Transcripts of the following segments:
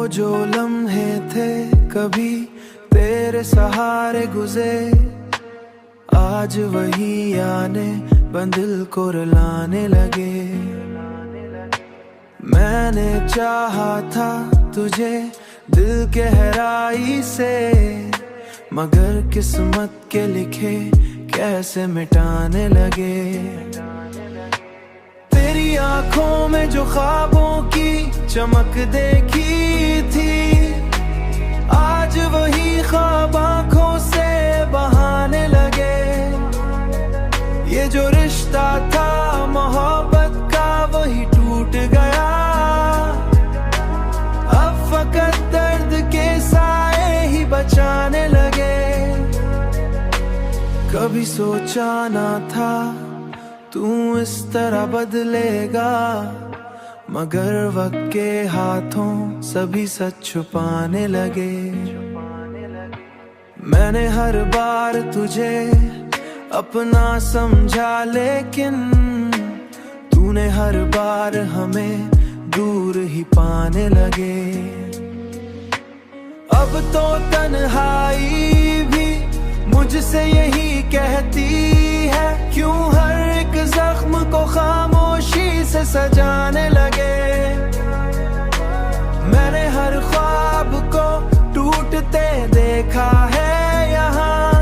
जो लम्हे थे कभी तेरे सहारे गुजरे, आज वही आने बंदिल को रुलाने लगे। मैंने चाहा था तुझे दिल के गहराई से, मगर किस्मत के लिखे कैसे मिटाने लगे। तेरी आंखों में जो ख्वाबों की चमक देखी थी, आज वही ख्वाब आंखों से बहाने लगे। ये जो रिश्ता था मोहब्बत का वही टूट गया, अब फकत दर्द के साए ही बचाने लगे। कभी सोचा ना था तू इस तरह बदलेगा, मगर वक्त के हाथों सभी सच छुपाने लगे। मैंने हर बार तुझे अपना समझा, लेकिन तूने हर बार हमें दूर ही पाने लगे। अब तो तन्हाई भी मुझसे यही कहती है, क्यों हर एक जख्म को खामोशी से सजाने लगे। मैंने हर ख्वाब को टूटते देखा है यहाँ,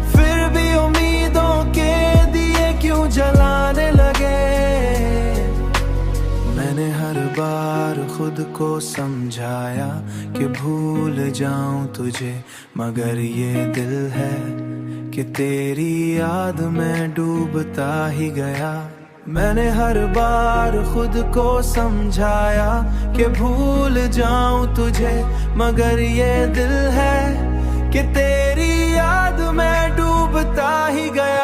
फिर भी उम्मीदों के दिए क्यों जलाने लगे। मैंने हर बार खुद को समझाया कि भूल जाऊं तुझे, मगर ये दिल है कि तेरी याद में डूबता ही गया। मैंने हर बार खुद को समझाया कि भूल जाऊं तुझे, मगर ये दिल है कि तेरी याद में डूबता ही गया।